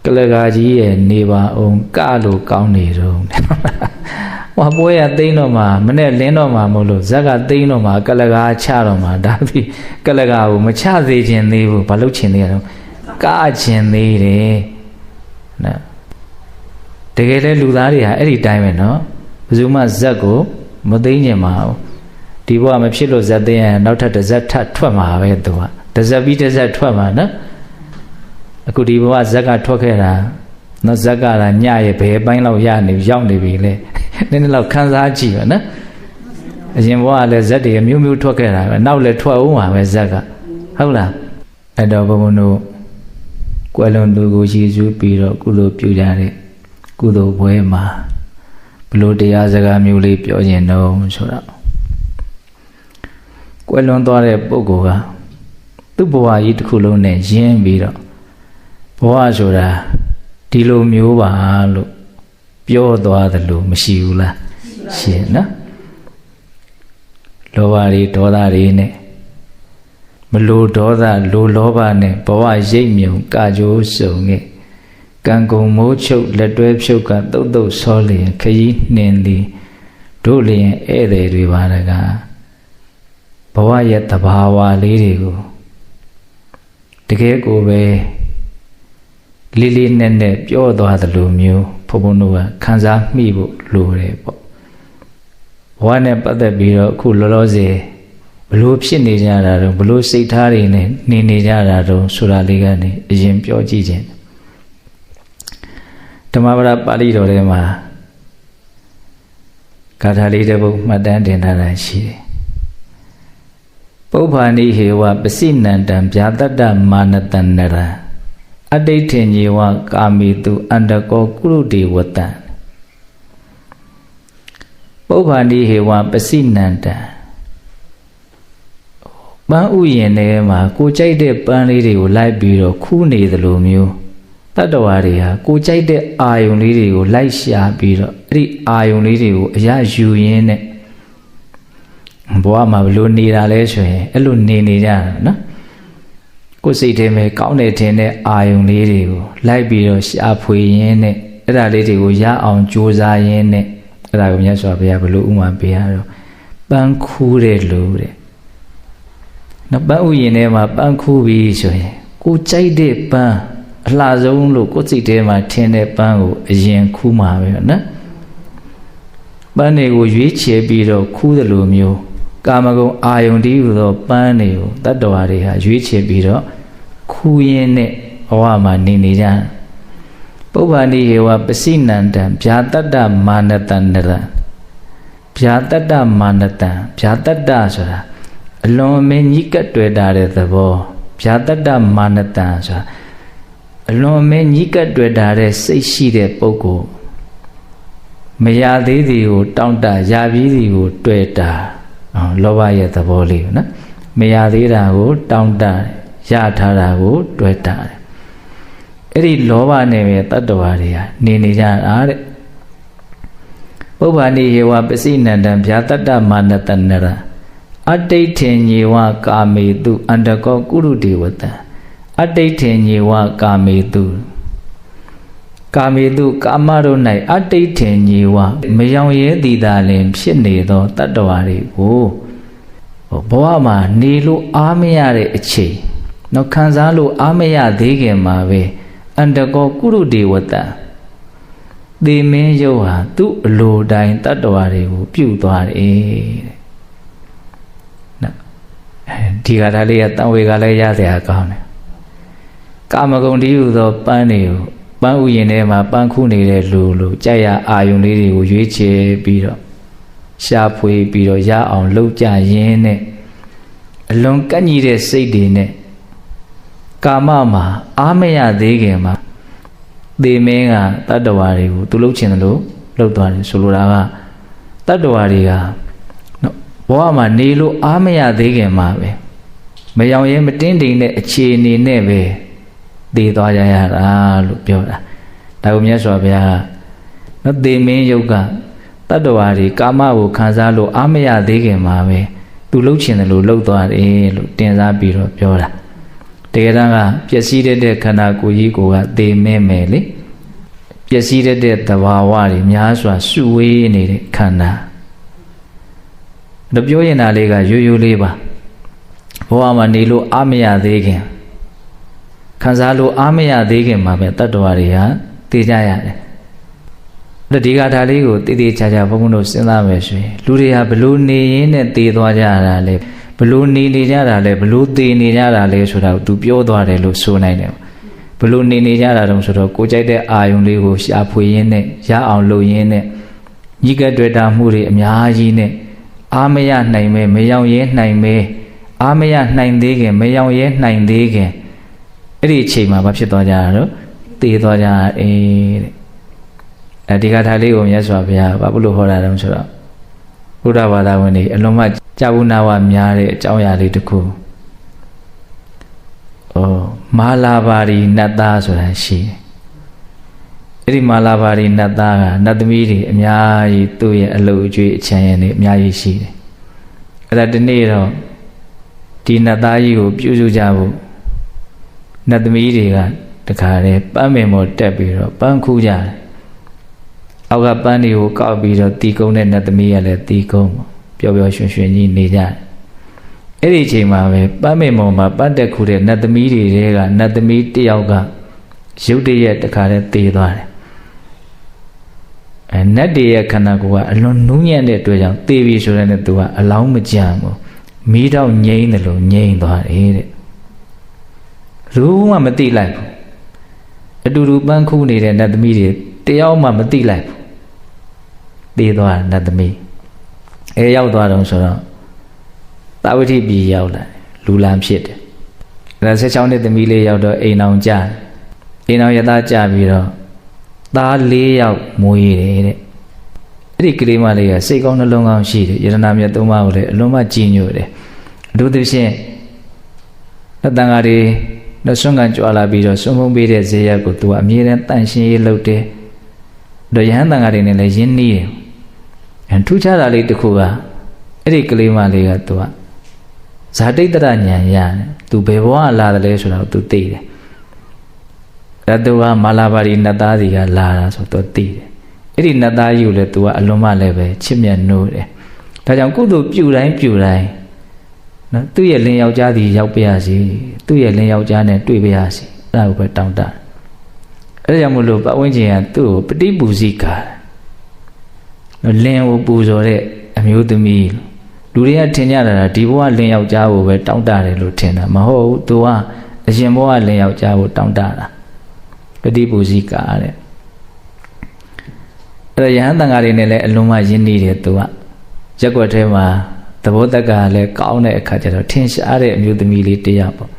ကလကာကြီးရဲ့နေပါအောင်ကလို့ကောင်းနေတော့ဟောပွဲရသိန်းတော့မှမနဲ့လင်းတော့မှမဟုတ်လို့ဇက်ကသိန်းတော့မှကလကာချတော့မှဒါပြီးကလကာကိုမချသေးခြင်းသေးဘူးဘာလို့ချင်သေးရတော့ကခြင်းသေးတယ်နော်တကယ်လဲလူသားတွေဟာအဲ့ဒီတိုင်းပဲနော်ဘယ်သူမှဇက်ကိုမသိဉ္ဇင်ပါဘူးဒီဘဝမဖြစ်လို့ဇက်သိရင်နောက်ထပ်တစ်ဇက်ထပ်ထွက်မှာပဲသူကတစ်ဇက်ပြီးတစ်ဇက်ထွက်မှာနော်အခုဒီဘဝဇက်ကထွက်ခဲ့တာနော်ဇက်ကလာညရဲ့ဘယ်ပိုင်းလောက်ရောက်နေပြီလေနည်းနည်းလောက်ခန်းစားကြည့်ပါနော်အရင်ဘဝကလည်းဇက်တွေမျိုးမျိုးထွက်ခဲ့တာပဲနောက်လည်းထွက်ဦးမှာပဲဇက်ကဟုတ်လားအဲ့တော့ဘုံဘုံတို့ကွယ်လွန်သူကိုရည်စူးပြီးတော့ကုသိုလ်ပြုကြတဲ့ကုသိုလ်ပွဲမှာဘလို့တရားစကားမျိုးလေးပြောရင်တော့ဆိုတော့ကွယ်လွန်သွားတဲ့ပုဂ္ဂိုလ်ကသူ့ဘဝကြီးတစ်ခုလုံးနဲ့ရင်းပြီးတော့ဘဝဆိုတာဒီလိုမျိုးပါလို့ပြောသွားတယ်လို့မရှိဘူးလားရှင်နော်လောဘတွေဒေါသတွေနဲ့မလိုဒေါသလိုလောဘနဲ့ဘဝရိပ်မြုံကာကြိုးစုံခဲ့ကံကုန်မိုးချုပ်လက်တွဲဖြုတ်ကတုတ်တုတ်ဆောလျင်ခရီးနှင်သည်တို့လျင်ဧည့်သည်တွေပါတကားဘဝရဲ့တဘာဝလေးတွေကိုတကယ်ကိုပဲလေးလေးနက်နက်ပြောသွားသလိုမျိုးဘုံဘုံတို့ကခံစားမိဖို့လိုတယ်ပေါ့ဘဝနဲ့ပတ်သက်ပြီးတော့အခုလောလောဆယ်ဘလို့ဖြစ်နေကြတာတော့ဘလို့စိတ်ထားတွေနဲ့နေကြတာတော့ဆိုတာလေးကနေအရင်ပြောကြည့်ခြင်းဓမ္မပဒပါဠိတော်ထဲမှာဂါထာလေးတစ်ပုဒ်မှတ်တမ်းတင်ထားတာရှိတယ်ပုပ္ပာနိဟေဝပစိနန္တံဗျာတတ္တမာနတန္နရအဋိဋ္ဌိညေဝကာမိတုအန္တကောကုရုတေဝတံပုပ္ပာနိဟေဝပစိနန္တံပန်းဥယျာဉ်ထဲမှာကိုကြိုက်တဲ့ပန်းလေးတွေကိုလိုက်ပြီးတော့ခူးနေသလိုမျိုးတတ္တဝါတွေဟာကိုကြိုက်တဲ့အာယုန်လေးတွေကိုလိုက်ရှာပြီးတော့အဲ့ဒီအာယုန်လေးတွေကိုအရယူရင်းနဲ့ဘဝမှာဘလို့နေတာလဲဆိုရင်အဲ့လိုနေကြတာနော်ကိုယ်စိတ်ထဲမှာကောင်းတယ်ထင်တဲ့အာယုန်လေးတွေကိုလိုက်ပြီးတော့ရှာဖွေရင်းနဲ့အဲ့ဒါလေးတွေကိုရအောင်ကြိုးစားရင်းနဲ့အဲ့ဒါကိုမြတ်စွာဘုရားဘလို့ဥမာပေးရတော့ပန်းခူးတဲ့လူတဲ့နော်ပန်းဥယျာဉ်ထဲမှာပန်းခူးပြီးဆိုရင်ကိုကြိုက်တဲ့ပန်းအလှဆုံးလို့ကိုယ်စိတ်ထဲမှာထင်တဲ့ပန်းကိုအရင်ခူးမှာပဲနော်ပန်းတွေကိုရွေးချယ်ပြီးတော့ခူးတယ်လို့မျိုးကာမဂုဏ်အာယုန်တည်းဟူသောပန်းတွေကိုတတ္တဝါတွေဟာရွေးချယ်ပြီးတော့ခူးရင်းနဲ့ဘဝမှာနေကြပုပ္ပာနိဟေဝပစိနန္တံဗျာတတ္တမာနတန္နရဗျာတတ္တမာနတံဗျာတတ္တဆိုတာအလွန်အမင်းကြီးကပ်တွေ့တာတဲ့သဘောဗျာတတ္တမာနတံဆိုတာအလွန်အမင်းကြီးကပ်တွေ့တာတဲ့စိတ်ရှိတဲ့ပုဂ္ဂိုလ်မရသေးသည်ကိုတောင့်တရပြီးသည်ကိုတွေ့တာလောဘရဲ့သဘောလေးနော်မရသေးတာကိုတောင့်တရထားတာကိုတွေ့တာအဲ့ဒီလောဘနဲ့ပဲတတ္တဝါတွေဟာနေကြတာတဲ့ပုပ္ပာနိဟေဝပစိနန္တံဗျာတတ္တမာနတန္နရအဋိဋ္ဌိညေဝကာမေတုအန္တကောကုရုတေဝတံအဋိဋ္ဌိညေဝကာမေတုကာမေတုကာမတို့၌အဋိဋ္ဌိညေဝမယောင်ရဲသည်သာလင်ဖြစ်နေသောတတ္တဝါတွေကိုဘဝမှာနေလို့အားမရတဲ့အချိန်နော်ခံစားလို့အားမရသေးခင်မှာပဲအန္တကောကုရုတေဝတံသေမင်းယုတ်ဟာသူ့အလိုတိုင်းတတ္တဝါတွေကိုပြုသွားတယ်ဒီကထာလေးကတန်ဝေကလည်းရเสียကောင်းတယ်ကာမဂုဏ်တည်းဟူသောပန်းတွေကိုပန်းဥယျာဉ်ထဲမှာပန်းခူးနေတဲ့လူကြိုက်ရအာယုန်လေးတွေကိုရွေးချယ်ပြီးတော့ရှာဖွေပြီးတော့ရအောင်လှုပ်ကြရင်းနဲ့အလွန်ကန့်ညီတဲ့စိတ်တွေနဲ့ကာမမှာအားမရသေးခင်မှာသေမင်းကတတ္တဝါတွေကိုသူလှုပ်ချင်တယ်လို့လှုပ်သွားတယ်ဆိုလိုတာကတတ္တဝါတွေကဘဝမှာနေလို့အားမရသေးခင်မှာပဲမယောင်ရဲမတင်းတိမ်တဲ့အခြေအနေနဲ့ပဲတည်သွားကြရတာလို့ပြောတာဒါကိုမြတ်စွာဘုရားနော်သေမင်းယုတ်ကတတ္တဝါတွေကာမကိုခံစားလို့အားမရသေးခင်မှာပဲသူလှုပ်ချင်တယ်လို့လှုပ်သွားတယ်လို့တင်စားပြီးတော့ပြောတာတ ကယ်တမ်းကပျက်စီးတဲ့ခန္ဓာကိုယ်ကြီးကိုကသေမဲမယ်လေပျက်စီးတဲ့သဘာဝတွေများစွာစုဝေးနေတဲ့ခန္ဓာတို့ပြောရင်ဒါလေးကရိုးရိုးလေးပါဘဝမှာနေလို့အားမရသေးခင်ခံစားလို့အားမရသေးခင်မှာပဲတတ္တဝါတွေဟာသိကြရတယ်ဒီကထာလေးကိုတည်တည်ချာချာဘုန်းဘုန်းတို့စဉ်းစားမယ်ဆိုရင်လူတွေဟာဘလို့နေရင်းနဲ့တည်သွားကြတာလဲဘလို့နေကြတာလဲဘလို့တည်နေကြတာလဲဆိုတာကိုသူပြောသွားတယ်လို့ဆိုနိုင်တယ်ဘလို့နေကြတာတုံးဆိုတော့ကိုကြိုက်တဲ့အာယုံလေးကိုရှာဖွေရင်းနဲ့ရအောင်လုပ်ရင်းနဲ့ညီကတွေ့တာမှုတွေအများကြီးနဲ့အားမရနိုင်မဲမရောက်ရဲနိုင်မဲအားမရနိုင်သေးခင်မရောက်ရဲနိုင်သေးခင်အဲ့ဒီအချိန်မှာဘာဖြစ်သွားကြတာတော့တည်သွားကြတဲ့ဒီကထာလေးကိုမြတ်စွာဘုရားဘာလို့ဟောတာတုံးဆိုတော့ဘုရားဘာသာဝင်တွေအလုံးမကြာဘူးနာဝများတဲ့အကြောင်းအရာလေးတစ်ခုမာလာပါရီနတ်သားဆိုတာရှိတယ်အဲ့ဒီမာလာပါရီနတ်သားကနတ်သမီးတွေအများကြီးသူ့ရဲ့အလုပ်အကျွေးအချမ်းရံတွေအများကြီးရှိတယ်အဲ့ဒါဒီနေ့တော့ဒီနတ်သားကြီးကိုပြုစုကြဖို့နတ်သမီးတွေကတခါတည်းပန်းပင်ပေါ်တက်ပြီးတော့ပန်းခူးကြတယ်အောက်ကပန်းတွေကိုကောက်ပြီးတော့တီကုန်းတဲ့နတ်သမီးကလည်းတီကုန်းပျော်ပျော်ရွှင်ရွှင်ကြီးနေကြတယ်အဲ့ဒီအချိန်မှာပဲပန်းပင်ပေါ်မှာပန်းတက်ခူးတဲ့နတ်သမီးတွေကနတ်သမီးတစ်ယောက်ကရုတ်တရက်တခါတည်းသေသွားတယ်နတ်တွေရဲ့ခန္ဓာကိုယ်ကအလွန်နူးညံ့တဲ့အတွက်ကြောင့်သေပြီဆိုတဲ့နဲ့သူကအလောင်းမကြံဘူးမီးတော့ငြိမ့်တယ်လို့ငြိမ့်သွားတယ်တဲ့ဘူးမှမသိလိုက်ဘူးအတူတူပန်းခူးနေတဲ့နတ်သမီးတွေတယောက်မှမသိလိုက်ဘူးသေသွားနတ်သမီးရောက်သွားတော့ဆိုတော့သာဝတိပြည်ရောက်လာလူလန်းဖြစ်တယ်အဲ16နှစ်သမီးလေးရောက်တော့အိမ်အောင်ကြအိမ်အောင်ရသားကြပြီးတော့သား4ယောက်မွေးတယ်တဲ့အဲ့ဒီကလေးမလေးကစိတ်ကောင်းနှလုံးကောင်းရှိတယ်ယရဏမြတ်သုံးပါးကိုလည်းအလွန်မှကြည်ညိုတယ်အထူးသဖြင့်တန်ဃာတွေနဲ့ဆွမ်းကန်ကြွာလာပြီးတော့ဆွမ်းဖုံးပေးတဲ့ဇေယျကိုသူကအမြဲတမ်းတန်ရှင်းရေးလုပ်တယ်တော့ယဟန်တန်ဃာတွေနဲ့လည်းရင်းနှီးတယ်ထူးခြားတာလေးတစ်ခုကအဲ့ဒီကလေးမလေးကသူကဇာတိတ္တရဉာဏ်ရတယ်သူဘယ်ဘဝလာတယ်လဲဆိုတာကိုသူသိတယ်အဲ့သူကမာလာပါရီနတ်သားစီကလာတာဆိုတော့သိတယ်အဲ့ဒီနတ်သားကြီးကိုလည်းသူကအလွန်မှလည်းပဲချစ်မြတ်နိုးတယ်ဒါကြောင့်ကုသိုလ်ပြုတိုင်းနော်သူ့ရဲ့လင်ယောက်ျားစီရောက်ပါရစေသူ့ရဲ့လင်ယောက်ျားနဲ့တွေ့ပါရစေအဲ့ဒါကိုပဲတောင်းတအဲ့ဒါကြောင့်မလို့ပတ်ဝန်းကျင်ကသူ့ကိုပฏิပူဇိကာလင်ကိုပူဇော်တဲ့အမျိုးသမီးလူတွေကထင်ကြတာဒီဘဝလင်ယောက်ျားကိုပဲတောင်းတတယ်လို့ထင်တာမဟုတ်ဘူးသူကအရှင်ဘဝလင်ယောက်ျားကိုတောင်းတတာပฏิပူဇိကာတဲ့အဲ့ဒါယဟန်တန်ဃာတွေနဲ့လည်းအလုံးမရင်းနှီးတယ်သူကရက်ွက်ထဲမှာသဘောတက်ကလည်းကောင်းတဲ့အခါကျတော့ထင်ရှားတဲ့အမျိုးသမီးလေးတစ်ယောက်ပေါ့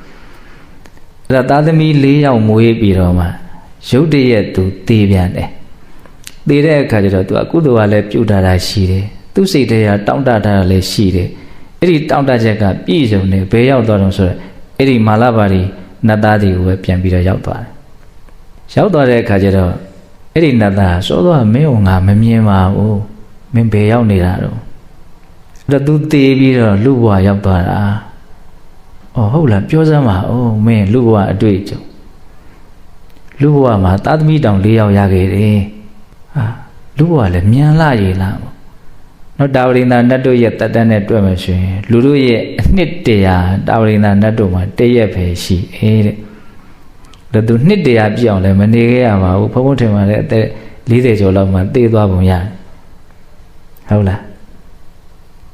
အဲ့ဒါသားသမီး4ယောက်မွေးပြီးတော့မှရုတ်တရက်သူသေပြန်တယ်သေတဲ့အခါကျတော့သူအကုသိုလ်ကလည်းပြုတ်တာရှိတယ်သူစိတ်ထဲကတောင့်တတာလည်းရှိတယ်အဲ့ဒီတောင့်တချက်ကပြည့်စုံတယ်ဘယ်ရောက်သွားတော့ဆိုတော့အဲ့ဒီမာလပါရီနတ်သားတွေကိုပဲပြန်ပြီးတော့ရောက်သွားတယ်ရောက်သွားတဲ့အခါကျတော့အဲ့ဒီနတ်သားစောစောကမင်းကငါမမြင်ပါဘူးမင်းဘယ်ရောက်နေတာတော့အဲ့တော့သူသေပြီးတော့လူဘဝရောက်သွားတာဟုတ်လားပြောစမ်းပါဦးမင်းလူဘဝအတွေ့အကြုံလူဘဝမှာသားသမီးတောင်4ယောက်ရခဲ့တယ်လူဘဝလည်းမြန်လာရည်လားပေါ့နော်တာဝရိန္ဒာနတ်တို့ရဲ့တတ်တန်းနဲ့တွေ့မယ်ဆိုရင်လူတို့ရဲ့အနှစ်100တာဝရိန္ဒာနတ်တို့မှာ1ရက်ပဲရှိတဲ့ဒါသူနှစ်100ပြည့်အောင်လည်းမနေခဲ့ရပါဘူးဘုံဘုံထင်ပါလေအသက်40ကျော်လောက်မှသေသွားပုံရတယ်ဟုတ်လား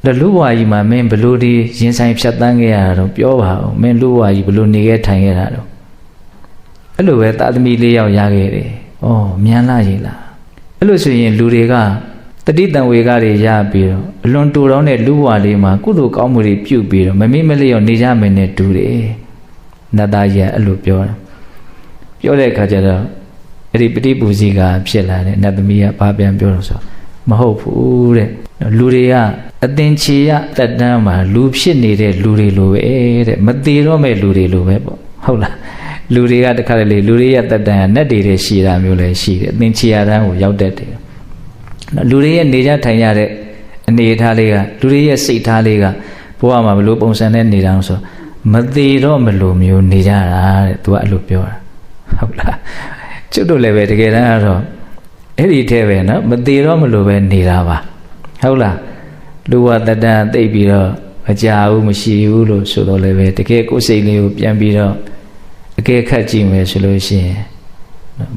ဒါလူဘဝကြီးမှာမင်းဘလို့ဒီရင်ဆိုင်ဖြတ်တန်းခဲ့ရတာတော့ပြောပါဦးမင်းလူဘဝကြီးဘလို့နေခဲ့ထိုင်ခဲ့တာတော့အဲ့လိုပဲသားသမီး4ယောက်ရခဲ့တယ်မြန်လာရည်လားအဲ့လိုဆိုရင်လူတွေကတတိတံဝေကတွေရပြီးတော့အလွန်တူတောင်းတဲ့လူဘဝလေးမှာကုသိုလ်ကောင်းမှုတွေပြုပြီးတော့မမေ့မလျော့နေကြမယ်နဲ့တူတယ်နတ်သားကြီးကအဲ့လိုပြောတယ်ပြောတဲ့အခါကျတော့အဲ့ဒီပฏิပူဇိကာဖြစ်လာတဲ့နတ်သမီးကဘာပြန်ပြောလို့ဆိုမဟုတ်ဘူးတဲ့လူတွေကအသင်္ချေရတက်တန်းမှာလူဖြစ်နေတဲ့လူတွေလိုပဲတဲ့မသေးတော့မဲ့လူတွေလိုပဲပေါ့ဟုတ်လားလူတွေကတခါတလေလူတွေရဲ့တက်တန်းကနတ်တွေရှိတာမျိုးလည်းရှိတယ်အသင်္ချေရတန်းကိုရောက်တတ်တယ်လူတွေရဲ့နေကြထိုင်ရတဲ့အနေအထားလေးကလူတွေရဲ့စိတ်ထားလေးကဘဝမှာဘလို့ပုံစံနဲ့နေတာဆို မသေးတော့မလို့မျိုးနေကြတာတဲ့သူကအဲ့လိုပြောတာဟုတ်လားကျွတ်တို့လည်းပဲတကယ်တမ်းကတော့အဲ့ဒီထဲပဲနော်မသေးတော့မလို့ပဲနေတာပါဟုတ်လားလူဝတ္တတသိပ်ပြီးတော့မကြာဘူးမရှိဘူးလို့ဆိုတော့လည်းပဲတကယ်ကိုယ်စိတ်လေးကိုပြန်ပြီးတော့အကဲခတ်ကြည့်မယ်ဆိုလို့ရှိရင်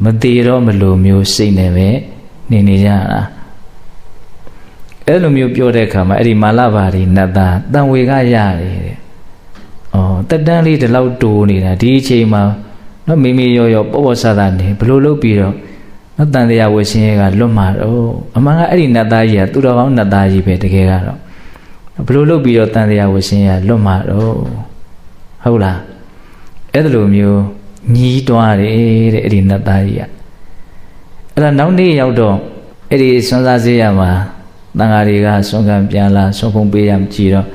မသေးတော့မလို့မျိုးစိတ်နဲ့ပဲနေကြတာအဲ့လိုမျိုးပြောတဲ့အခါမှာအဲ့ဒီမာလဘာရီနတ်သားတန်ဝေကရတယ်တဲ့။တက်တန်းလေးဒီလောက်တိုးနေတာဒီအချိန်မှာနော်မိမိရောပေါ့ပေါ့ဆဆနေဘလို့လုပ်ပြီးတော့နော်တန်တရားဝရှင်ရဲ့ကလွတ်မှာတော့အမှန်ကအဲ့ဒီနတ်သားကြီးကသူတော်ကောင်းနတ်သားကြီးပဲတကယ်ကတော့ဘလို့လုပ်ပြီးတော့တန်တရားဝရှင်ရဲ့လွတ်မှာတော့ဟုတ်လားအဲ့လိုမျိုးညီးတွားတယ်တဲ့အဲ့ဒီနတ်သားကြီးကအဲ့ဒါနောက်နေ့ရောက်တော့အဲ့ဒီစွန့်စားစေးရမှာတန်ဃာတွေကဆွမ်းခံပြန်လာဆွမ်းဖုံးပေးရမကြည့်တော့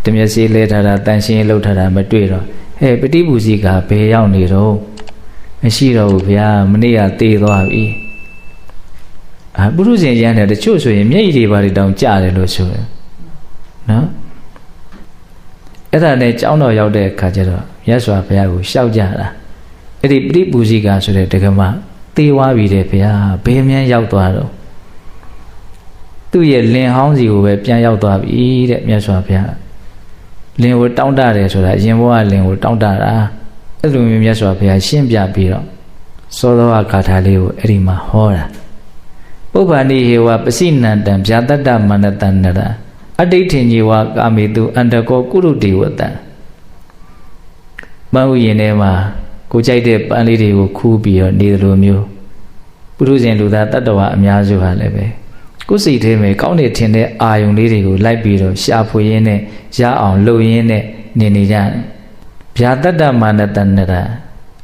တမျက်စိလဲထားတာတန်ရှင်းလှုပ်ထားတာမတွေ့တော့ဟဲ့ပฏิပူဇိကဘယ်ရောက်နေတော့မရှိတော့ဘူးဗျာမနေ့ကတေးသွားပြီပုရုဇဉ်ရန်တယ်တချို့ဆိုရင်မျက်ရည်တွေပါတွေတောင်ကျတယ်လို့ဆိုတယ်နော်အဲ့ဒါနဲ့ကျောင်းတော်ရောက်တဲ့အခါကျတော့မြတ်စွာဘုရားကိုရှောက်ကြတာအဲ့ဒီပฏิပူဇိကဆိုတဲ့ဒကမတေးသွားပြီတဲ့ဗျာဘယ်မှန်းရောက်သွားတော့သူ့ရဲ့လင်ဟောင်းစီကိုပဲပြန်ရောက်သွားပြီတဲ့မြတ်စွာဘုရားလင်ကိုတောင်းတတယ်ဆိုတာအရင်ဘဝလင်ကိုတောင်းတတာအဲ့လိုမျိုးမြတ်စွာဘုရားရှင်းပြပြီးတော့သောသောဂါထာလေးကိုအဲ့ဒီမှာဟောတာပုဗ္ဗန္တိဟေဝပစိနန္တံဗျာတတ္တမနတန္နရအဋိဋ္ဌိညေဝကာမေတုအန္တကောကုရုတေဝတံမဟုတ်ရင်ထဲမှာကိုကြိုက်တဲ့ပန်းလေးတွေကိုခူးပြီးတော့နေသလိုမျိုးပုရုဇဉ်လူသားတတ္တဝါအများစုဟာလည်းပဲကိုယ်စိတ်ထဲမှာကောင်းနေထင်တဲ့အာယုံလေးတွေကိုလိုက်ပြီးတော့ရှာဖွေရင်းနဲ့ရအောင်လှုပ်ရင်းနဲ့နေကြတယ်ဗျာတတ္တမာနတန္နရ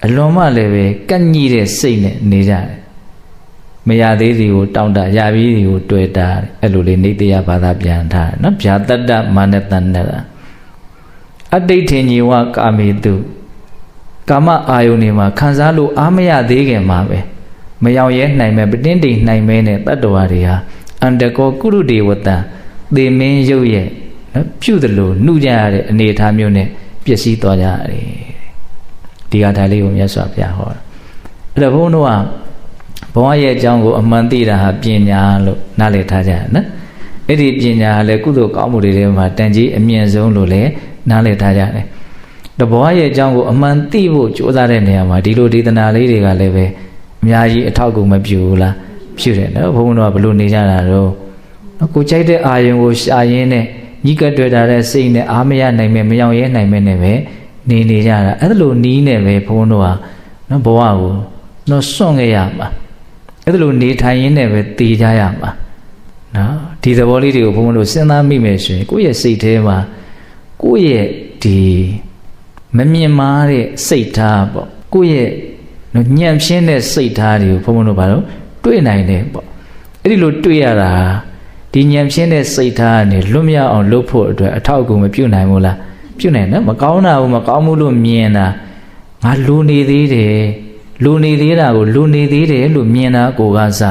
အလွန်မှလည်းပဲကန့်ညိတဲ့စိတ်နဲ့နေကြတယ်မရသေးသည်ကိုတောင်းတရပြီးသည်ကိုတွေ့တာအဲ့လိုလေးနေတရားဘာသာပြန်ထားတယ်နော်ဗျာတတ္တမာနတန္နရအဋိဋ္ဌိညေဝကာမေတုကာမအာယုန်တွေမှာခံစားလို့အားမရသေးခင်မှာပဲမရောက်ရဲနိုင်မဲ့ပတင်းတိမ်နိုင်မဲနဲ့တတ္တဝါတွေဟာအန္တကောကုရုတေဝတံသေမင်းရုပ်ရဲ့နော်ပြုတယ်လို့နှုကြရတဲ့အနေအထားမျိုးနဲ့ပျက်စီးသွားကြရတယ်ဒီဟာဒါလေးကိုမြတ်စွာဘုရားဟောတာအဲ့တော့ဘုန်းတော်ကဘဝရဲ့အကြောင်းကိုအမှန်သိတာဟာပညာလို့နားလည်ထားကြရနော်အဲ့ဒီပညာကလည်းကုသိုလ်ကောင်းမှုတွေထဲမှာတန်ကြီးအမြင့်ဆုံးလို့လည်းနားလည်ထားကြတယ်တဘဝရဲ့အကြောင်းကိုအမှန်သိဖို့ကြိုးစားတဲ့နေရာမှာဒီလိုဒေသနာလေးတွေကလည်းပဲအများကြီးအထောက်အကူမပြုဘူးလားပြုတယ်နော်ဘုန်းတော်ကဘလို့နေကြတာတော့ကိုကြိုက်တဲ့အာယုံကိုရှာရင်းနဲ့ညီကတွေ့တာတဲ့စိတ်နဲ့အားမရနိုင်မဲ့မရောက်ရဲနိုင်မဲ့နဲ့ပဲနေကြတာအဲ့လိုနီးနေပဲဘုန်းတော်ကနော်ဘဝကိုနော်စွန့်ခဲ့ရမှာအဲ့လိုနေထိုင်ရင်းနဲ့ပဲတည်ကြရမှာနော်ဒီသဘောလေးတွေကိုဘုန်းတော်စဉ်းစားမိမယ်ဆိုရင်ကိုယ့်ရဲ့စိတ်ထဲမှာကိုယ့်ရဲ့ဒီမမြင်မာတဲ့စိတ်ထားပေါ့ကိုယ့်ရဲ့နော်ညံ့ပြင်းတဲ့စိတ်ထားတွေကိုဘုန်းတော်ဘာလို့တွေ့နိုင်တယ်ပေါ့အဲ့ဒီလိုတွေ့ရတာဒီညံပြင်းတဲ့စိတ်ထားကနေလွတ်မြောက်အောင်လုပ်ဖို့အတွက်အထောက်အကူမပြုနိုင်ဘူးလားပြုနိုင်နော်မကောင်းတာဘူးမကောင်းမှုလို့မြင်တာငါလူနေသေးတယ်လူနေသေးတာကိုလူနေသေးတယ်လို့မြင်တာကိုကစ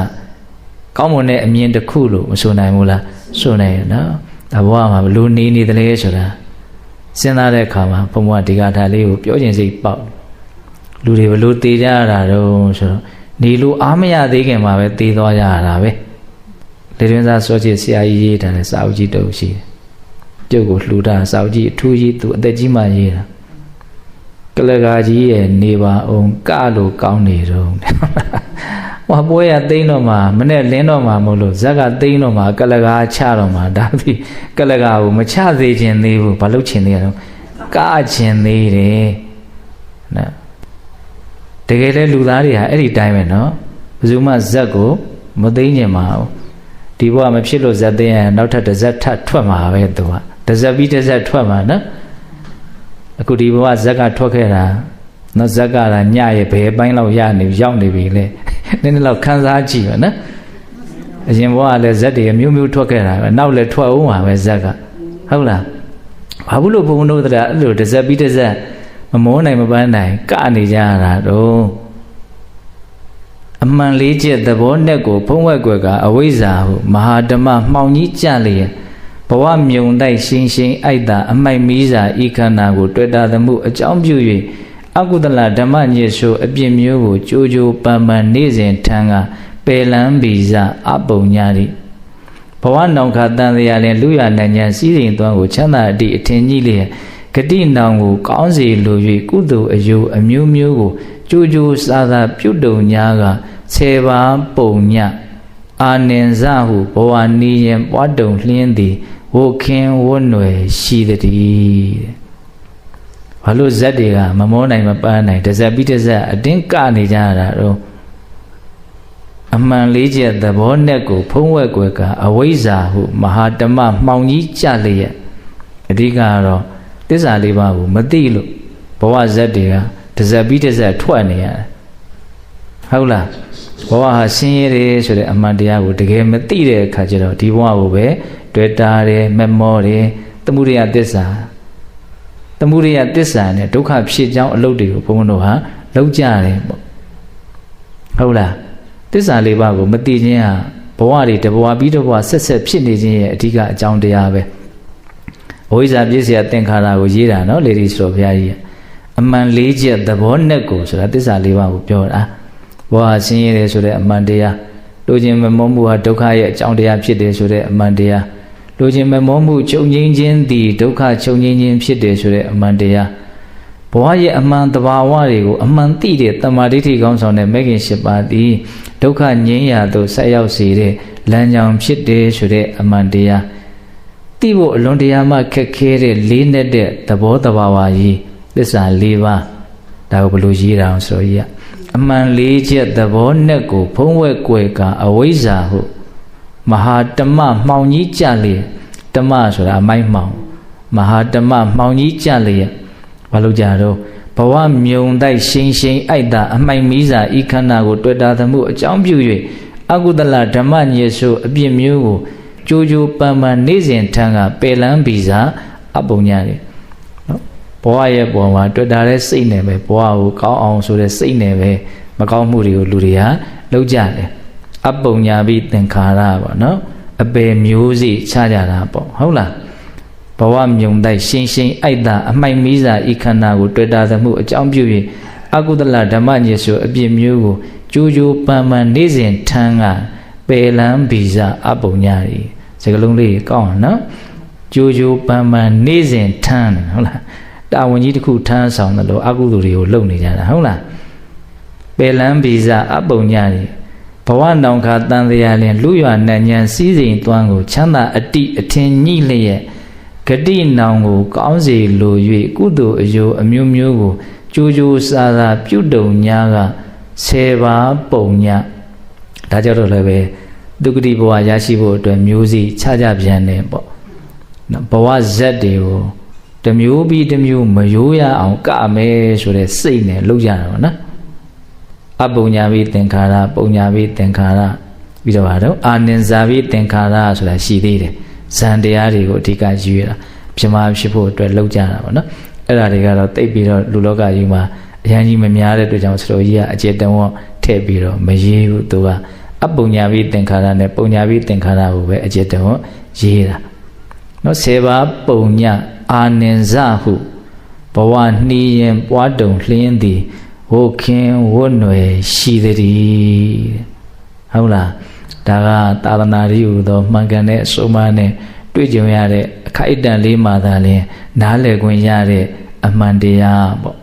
ကောင်းမွန်တဲ့အမြင်တစ်ခုလို့မဆိုနိုင်ဘူးလားဆိုနိုင်ရနော်ဒါဘဝမှာလူနေတယ်လေဆိုတာစဉ်းစားတဲ့အခါမှာဘုံဘဝဒီကထာလေးကိုပြောခြင်းစိတ်ပေါက်လူတွေဘလို့တေးကြရတာတော့ဆိုတော့နေလို့အားမရသေးခင်မှာပဲတေးသွားကြရတာပဲလေတွင်စားစောချစ်ဆရာကြီးရေးတာနဲ့စာအုပ်ကြီးတုပ်ရှိတယ်ပြုတ်ကိုလှူတာစာအုပ်ကြီးအထူးကြီးသူအသက်ကြီးမှရေးတာကလကာကြီးရဲ့နေပါအောင်ကလို့ကောင်းနေတော့ဟောပွဲရသိန်းတော့မှမနဲ့လင်းတော့မှမဟုတ်လို့ဇက်ကသိန်းတော့မှကလကာချတော့မှဒါပြီးကလကာကိုမချသေးခြင်းသေးဘူးဘာလို့ချင်သေးရတော့ကခြင်းသေးတယ်နော်တကယ်လဲလူသားတွေဟာအဲ့ဒီတိုင်းပဲနော်ဘယ်သူမှဇက်ကိုမသိညင်ပါဘူးဒီဘဝမဖြစ်လို့ဇက်သိရင်နောက်ထပ်တစ်ဇက်ထပ်ထွက်မှာပဲသူကတစ်ဇက်ပြီးတစ်ဇက်ထွက်မှာနော်အခုဒီဘဝဇက်ကထွက်ခဲ့တာနော်ဇက်ကလာညရဲ့ဘယ်ပိုင်းလောက်ရောက်နေပြီလေနည်းနည်းလောက်ခန်းစားကြည့်ပါနော်အရင်ဘဝကလည်းဇက်တွေမျိုးမျိုးထွက်ခဲ့တာပဲနောက်လည်းထွက်အောင်ပါပဲဇက်ကဟုတ်လားဘာဘူးလို့ဘုံတို့တရားအဲ့လိုတစ်ဇက်ပြီးတစ်ဇက်မမောနိုင်မပန်းနိုင်ကနေကြရတာတော့အမှန်လေးချက်သဘောနဲ့ကိုဖုံးဝက်ွယ်ကအဝိဇ္ဇာဟုမဟာဓမ္မမှောင်ကြီးကြလျက် ဘဝမြုံတိုက်ရှင်းရှင်းအိုက်တာအမိုက်မီးစာဤခန္ဓာကိုတွေ့တာသမှုအကြောင်းပြု၍အကုသလဓမ္မညစ်ဆိုးအပြစ်မျိုးကိုကြိုးကြိုးပန်းပန်းနေစဉ်ထံကပယ်လန်းပြီးစအပုံညာတိဘဝနောင်ခတန်တရားလင်လူရနညာစည်းစိမ်သွမ်းကိုချမ်းသာအတိအထင်ကြီးလျက်ဂတိနောင်ကိုကောင်းစီလို၍ကုသိုလ်အယုအမျိုးမျိုးကိုကြိုးကြိုးစားစားပြုတုံညာက10ပါးပုံညအာနင်ဇဟုဘဝနီးရင်ပွားတုံလျင်းသည်ဝုခင်ဝွနွယ်ရှိသည်ဘာလို့ဇက်တွေကမမောနိုင်မပန်းနိုင်တစ်စက်ပြီးတစ်စက်အတင်းကနေကြရတာတော့အမှန်လေးချက်သဘောနဲ့ကိုဖုံးဝဲကွယ်ကအဝိဇ္ဇာဟုမဟာဓမ္မမှောင်ကြီးကြလျက်အဓိကကတော့သစ္စာလေးပါးကိုမသိလို့ဘဝဇက်တွေကတစ်စက်ပြီးတစ်စက်ထွက်နေရတယ်ဟုတ်လားဘဝဟာဆင်းရဲတယ်ဆိုတဲ့အမှန်တရားကိုတကယ်မသိတဲ့အခါကျတော့ဒီဘဝကိုပဲတွေ့တာတယ်မမောတယ်သမုဒိယသစ္စာနဲ့ဒုက္ခဖြစ်ကြောင်းအလုပ်တွေကိုဘုန်းဘုန်းတို့ဟာလုပ်ကြတယ်ပေါ့ဟုတ်လားသစ္စာလေးပါးကိုမသိခြင်းဟာဘဝတွေတဘဝပြီးတဘဝဆက်ဆက်ဖြစ်နေခြင်းရဲ့အဓိကအကြောင်းတရားပဲအဝိဇ္ဇာပြည့်စရာသင်္ခါရကိုရေးတာနော်လေဒီဆိုတော်ဘုရားကြီးအမှန်လေးချက်သဘောနဲ့ကိုဆိုတာသစ္စာလေးပါးကိုပြောတာဘဝဆင်းရဲတယ်ဆိုတဲ့အမှန်တရားလိုချင်မမောမှုဟာဒုက္ခရဲ့အကြောင်းတရားဖြစ်တယ်ဆိုတဲ့အမှန်တရားလိုချင်မမောမှုချုပ်ငြိမ်းခြင်းသည်ဒုက္ခချုပ်ငြိမ်းခြင်းဖြစ်တယ်ဆိုတဲ့အမှန်တရားဘဝရဲ့အမှန်တဘာဝတွေကိုအမှန်သိတဲ့တမာဒိဋ္ဌိကောင်းဆောင်တဲ့မဲခင်၈ပါးသည်ဒုက္ခငြိမ်းရာသို့ဆက်ရောက်စေတဲ့လမ်းကြောင်းဖြစ်တယ်ဆိုတဲ့အမှန်တရားသိဖို့အလွန်တရာမှခက်ခဲတဲ့လေးနက်တဲ့သဘောတဘာဝကြီးသစ္စာ၄ပါးဒါကိုဘယ်လိုရေးတာအောင်ဆိုရအမှန်လေးချက်သဘောနဲ့ကိုဖုံးဝဲကွယ်ကအဝိဇ္ဇာဟုမဟာဓမ္မမှောင်ကြီးကြလေဓမ္မဆိုတာအမိုက်မှောင်မဟာဓမ္မမှောင်ကြီးကြလေဘာလို့ကြတော့ဘဝမြုံတိုက်ရှင်းရှင်းအိုက်တာအမိုက်မီးစာဤခန္ဓာကိုတွေ့တာသမှုအကြောင်းပြု၍အကုသလဓမ္မညစ်ဆိုးအပြစ်မျိုးကိုကြိုးကြိုးပန်းပန်းနေစဉ်ထံကပယ်လန်းပြီးစာအပုံညာတယ်နော်ဘဝရဲ့ပေါ်မှာတွေ့တာတဲ့စိတ်နဲ့ပဲဘဝကိုကောင်းအောင်ဆိုတဲ့စိတ်နဲ့ပဲမကောင်းမှုတွေကိုလူတွေကလုပ်ကြတယ်အပုံညာပြီးသင်္ခါရပေါ့နော်အပယ်မျိုးစိချကြတာပေါ့ဟုတ်လားဘဝမြုံတိုက်ရှင်းရှင်းအိုက်တာအမိုက်မီးစာဤခန္ဓာကိုတွေ့တာသမှုအကြောင်းပြု၍အကုသလဓမ္မညစ်ဆိုအပြစ်မျိုးကိုကြိုးကြိုးပန်းပန်းနေစဉ်ထံကပယ်လန်းပြီးစာအပုံညာဤစကလုံးလေးကောင်းအောင်နော်ကြိုးကြိုးပန်းပန်းနေစဉ်ထံဟုတ်လားတာဝန်ကြီးတစ်ခုထမ်းဆောင်တယ်လို့အကုသိုလ်တွေကိုလုပ်နေကြတာဟုတ်လားပယ်လန်းပြီးစာအပုံညာဤဘဝနောင်ခတန်တရားလင်လူရနညံစည်းစိမ်သွမ်းကိုချမ်းသာအတိအထင်ညှိလျက်ဂတိနောင်ကိုကောင်းစီလို၍ကုသိုလ်အယုအမျိုးမျိုးကိုကြိုးကြိုးစားစားပြုတုံညာက10ပါးပုံညာဒါကြောင့်လည်းပဲဒုက္ခတိဘဝရရှိဖို့အတွက်မျိုးစီချကြပြန်တယ်ပေါ့နော်ဘဝဇက်တွေကိုတစ်မျိုးပြီးတစ်မျိုးမရိုးရအောင်ကမယ်ဆိုတဲ့စိတ်နဲ့လုပ်ကြတာပေါ့နော်အပုံညာပြီးသင်္ခါရပုံညာပြီးသင်္ခါရပြီးတော့ဟာတော့အာနင်ဇာပြီးသင်္ခါရဆိုတာရှိသေးတယ်ဇန်တရားတွေကိုအဓိကယူရတာပြမဖြစ်ဖို့အတွက်လုပ်ကြတာပေါ့နော်အဲ့ဒါတွေကတော့တိတ်ပြီးတော့လူလောကကြီးမှာအရင်ကြီးမများတဲ့အတွက်ကြောင့်ဆရာကြီးကအကျေတဝန်းထည့်ပြီးတော့မရေးဘူးသူကအပုံညာပြီးသင်္ခါရနဲ့ပုံညာပြီးသင်္ခါရကိုပဲအကျေတဝန်းရေးတာနော်10ပါးပုံညာအာနင်ဇဟုဘဝနှီးရင်ပွားတုံလျင်းသည်ဝုခင်ဝွနွယ်ရှိသည်ဟုတ်လားဒါကသာသနာ့ရေးဟူသောမှန်ကန်တဲ့အဆုံးအမနဲ့တွေ့ကြုံရတဲ့အခိုက်အတန့်လေးမှသာလျှင်နားလည်ခွင့်ရတဲ့အမှန်တရားပေါ့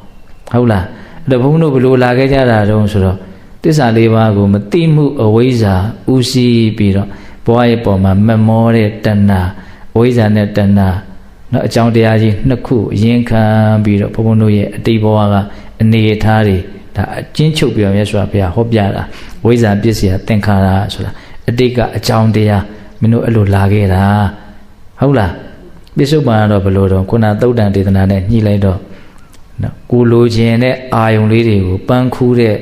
ဟုတ်လားအဲ့တော့ဘုန်းတို့ဘယ်လိုလာခဲ့ကြတာတုံးဆိုတော့သစ္စာလေးပါးကိုမသိမှုအဝိဇ္ဇာဥစီးပြီးတော့ဘဝရဲ့ပေါ်မှာမမောတဲ့တဏှာအဝိဇ္ဇာနဲ့တဏှာနော်အကြောင်းတရားကြီးနှစ်ခုအရင်ခံပြီးတော့ဘုန်းတို့ရဲ့အတိတ်ဘဝကအနေအထားတွေဒါအကျဉ်းချုပ်ပြီးတော့မြတ်စွာဘုရားဟောပြတာဝိဇ္ဇာပစ္စယသင်္ခါရဆိုတာအတိတ်ကအကြောင်းတရားမင်းတို့အဲ့လိုလာခဲ့တာဟုတ်လားပိဿုပန်ကတော့ဘယ်လိုတော့ခုနသုတ်တန်ဒေသနာနဲ့ညှိလိုက်တော့နော်ကိုလိုချင်တဲ့အာယုံလေးတွေကိုပန်းခူးတဲ့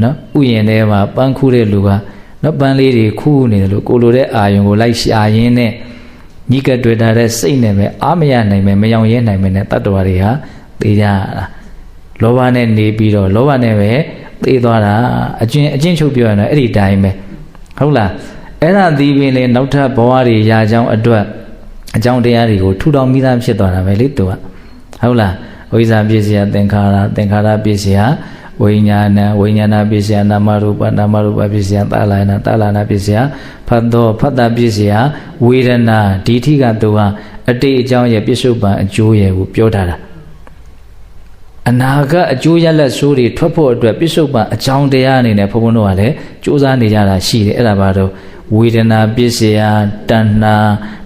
နော်ဥယျာဉ်ထဲမှာပန်းခူးတဲ့လူကနော်ပန်းလေးတွေခူးနေတယ်လို့ကိုလိုတဲ့အာယုံကိုလိုက်ရှာရင်းနဲ့ညှိကတွေ့တာတဲ့စိတ်နဲ့ပဲအာမရနိုင်မယ်မယောင်ရဲနိုင်မယ်နဲ့တတ္တဝါတွေဟာသိကြတာလောဘနဲ့နေပြီးတော့လောဘနဲ့ပဲသိသွားတာအချင်းချုပ်ပြောရရင်အဲ့ဒီတိုင်းပဲဟုတ်လားအဲ့ဒါဒီပင်လေနောက်ထပ်ဘဝတွေရာကြောင်းအတွက် အကြောင်းတရားတွေကိုထူထောင်ပြီးသားဖြစ်သွားတာပဲလေသူကဟုတ်လားဝိဇ္ဇာပစ္စယသင်္ခါရသင်္ခါရပစ္စယဝိညာဏဝိညာဏပစ္စယနာမရူပနာမရူပပစ္စယသာလနာသာလနာပစ္စယဖတ်သောဖတ်တာပစ္စယဝေဒနာဒီထိကသူဟာအတိတ်အကြောင်းရဲ့ပြစ္ဆုတ်ပံအကျိုးရဲ့ကိုပြောထားတာအနာကအကျိုးရလဒ်ဆိုးတွေထွက်ဖို့အတွက်ပြစ္ဆုတ်ပံအကြောင်းတရားအနေနဲ့ဘုန်းဘုန်းတို့ကလည်းစူးစမ်းနေကြတာရှိတယ်အဲ့ဒါပါတော့ဝေဒနာပစ္စယတဏှာ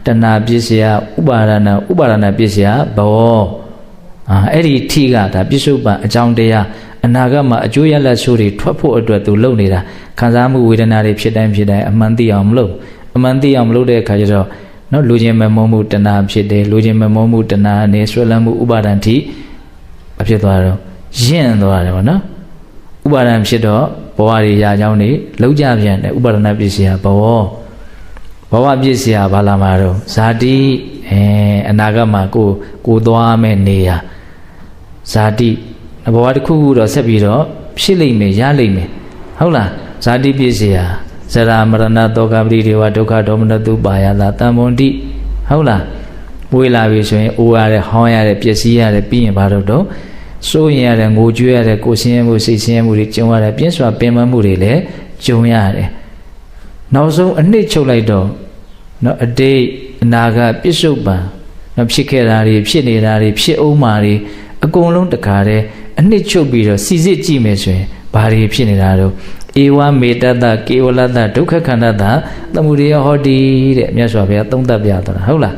တဏှာပစ္စယဥပါဒနာဥပါဒနာပစ္စယဘောအဲ့ဒီထိကဒါပြစ္ဆုတ်ပံအကြောင်းတရားအနာဂတ်မှာအကျိုးရလဒ်ဆိုးတွေထွက်ဖို့အတွက်သူလုပ်နေတာခံစားမှုဝေဒနာတွေဖြစ်တိုင်းအမှန်သိအောင်မလုပ်အမှန်သိအောင်မလုပ်တဲ့အခါကျတော့နော်လူချင်းမမောမှုတဏှာဖြစ်တယ်လူချင်းမမောမှုတဏှာနဲ့ဆွဲလန်းမှုဥပါဒံထိအဖြစ်သွားတော့ယဉ်သွားတယ်ဗောနော်ဥပါဒံဖြစ်တော့ဘဝတွေရာကြောင်းတွေလောက်ကြပြန်တယ်ဥပါဒနာပစ္စယဘဝပစ္စယဘာလာမှာတော့ဇာတိအနာဂတ်မှာကိုသွားမဲ့နေရဇာတိဘဝတစ်ခုခုတော့ဆက်ပြီးတော့ဖြစ်လိမ့်မယ်ရလိမ့်မယ်ဟုတ်လားဇာတိပစ္စယဇရာမရဏတောကပရိဒေဝဒုက္ခဒေါမနတုပါယတာတမ္မွန်တိဟုတ်လားမွေးလာပြီဆိုရင်အိုးရတယ်ဟောင်းရတယ်ပျက်စီးရတယ်ပြီးရင်ဘာတော့စိုးရင်ရတယ်ငိုကြွေးရတယ်ကိုယ်ဆင်းရဲမှုစိတ်ဆင်းရဲမှုတွေကြုံရတယ်ပြင်းစွာပင်ပန်းမှုတွေလည်းကြုံရတယ်နောက်ဆုံးအနှစ်ချုပ်လိုက်တော့နော်အတိတ်အနာဂတ်ပြစ္ဆုတ်ပံနော်ဖြစ်ခဲ့တာတွေဖြစ်နေတာတွေဖြစ်အောင်မာတွေအကုန်လုံးတခါတည်းအနှစ်ချုပ်ပြီးတော့စီစစ်ကြည့်မယ်ဆိုရင်ဘာတွေဖြစ်နေတာတော့ဧဝမေတ္တကေဝလတ္တဒုက္ခခန္ဓတသမုဒယဟောတိတဲ့မြတ်စွာဘုရားသုံးသပ်ပြသွားတာဟုတ်လား